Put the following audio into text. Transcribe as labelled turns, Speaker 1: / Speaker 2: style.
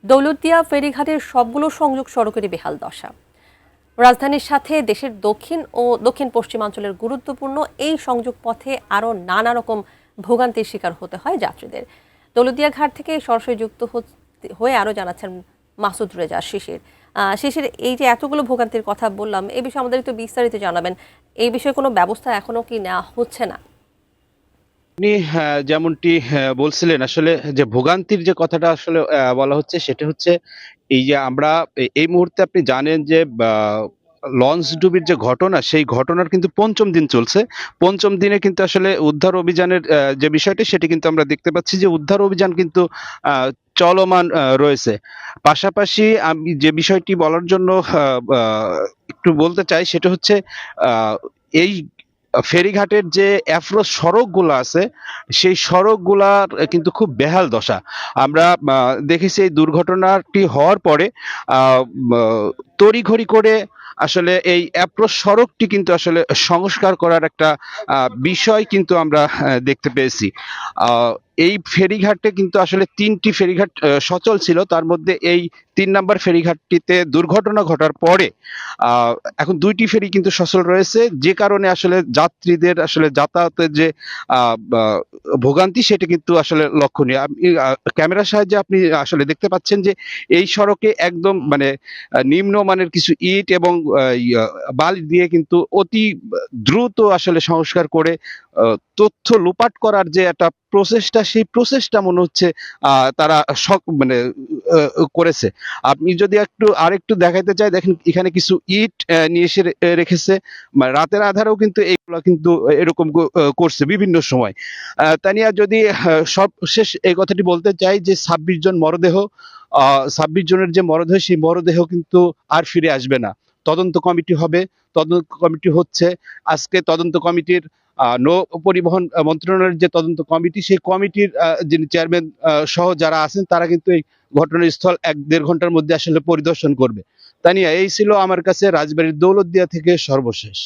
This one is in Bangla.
Speaker 1: দৌলতদিয়া ফেরিঘাটের সবগুলো সংযোগ সড়কেরই বেহাল দশা। রাজধানীর সাথে দেশের দক্ষিণ ও দক্ষিণ পশ্চিমাঞ্চলের গুরুত্বপূর্ণ এই সংযোগ পথে আরও নানা রকম ভোগান্তির শিকার হতে হয় যাত্রীদের। দৌলতদিয়া ঘাট থেকে সরাসরি যুক্ত হয়ে আরও জানাচ্ছেন মাসুদ রেজা শিশির। শিশির, এই যে এতগুলো ভোগান্তির কথা বললাম, এই বিষয়ে আমাদের একটু বিস্তারিত জানাবেন। এই বিষয়ে কোনো ব্যবস্থা এখনো কি নেওয়া হচ্ছে না?
Speaker 2: আপনি যেমনটি বলছিলেন আসলে যে ভোগান্তির যে কথাটা আসলে বলা হচ্ছে সেটা হচ্ছে এই যে আমরা এই মুহূর্তে আপনি জানেন যে লঞ্চ ডুবির যে ঘটনা সেই ঘটনার কিন্তু পঞ্চম দিন চলছে। পঞ্চম দিনে কিন্তু আসলে উদ্ধার অভিযানের যে বিষয়টি সেটি কিন্তু আমরা দেখতে পাচ্ছি যে উদ্ধার অভিযান কিন্তু চলমান রয়েছে। পাশাপাশি আমি যে বিষয়টি বলার জন্য একটু বলতে চাই সেটা হচ্ছে আহ, এই ফেরিঘাটের যে অ্যাপ্রোচ সড়কগুলো আছে সেই সড়কগুলার কিন্তু খুব বেহাল দশা। আমরা দেখেছি এই দুর্ঘটনাটি হওয়ার পরে আহ, তড়িঘড়ি করে আসলে এই অ্যাপ্রোচ সড়কটি কিন্তু আসলে সংস্কার করার একটা বিষয় কিন্তু আমরা দেখতে পেয়েছি। আহ, এই ফেরিঘাটে কিন্তু আসলে তিনটি ফেরিঘাট সচল ছিল, তার মধ্যে এই 3 নম্বর ফেরিঘাটটিতে দুর্ঘটনা ঘটার পরে এখন দুইটি ফেরি কিন্তু সচল রয়েছে, যে কারণে আসলে যাত্রীদের আসলে যাতায়াতের যে ভোগান্তি সেটা কিন্তু আসলে লক্ষণীয়। আপনি ক্যামেরার সাহায্যে আপনি আসলে দেখতে পাচ্ছেন যে এই সড়কে একদম মানে নিম্নমানের কিছু ইট এবং বালি দিয়ে কিন্তু অতি দ্রুত আসলে সংস্কার করে তথ্য লোপাট করার যে একটা প্রচেষ্টা, সেই প্রচেষ্টা মনে হচ্ছে তারা মানে করেছে। আপনি যদি আরেকটু দেখাইতে চাই, দেখেন এখানে কিছু ইট নিয়ে এসে রেখেছে। মানে রাতের আধারেও কিন্তু এইগুলা কিন্তু এরকম করছে বিভিন্ন সময়। তানিয়া যদি সবশেষ এই কথাটি বলতে চাই যে 26 জন মরদেহ, 26 জনের যে মরদেহ সেই মরদেহ কিন্তু আর ফিরে আসবে না। তদন্ত কমিটি হবে, তদন্ত কমিটি হচ্ছে। আজকে তদন্ত কমিটির নৌ পরিবহন মন্ত্রণালয়ের যে তদন্ত কমিটি সেই কমিটির যিনি চেয়ারম্যান সহ যারা আছেন তারা কিন্তু এই ঘটনাস্থল 1-1.5 ঘন্টার মধ্যে আসলে পরিদর্শন করবে। তানিয়া, এই ছিল আমার কাছে রাজবাড়ীর দৌলতদিয়া থেকে সর্বশেষ।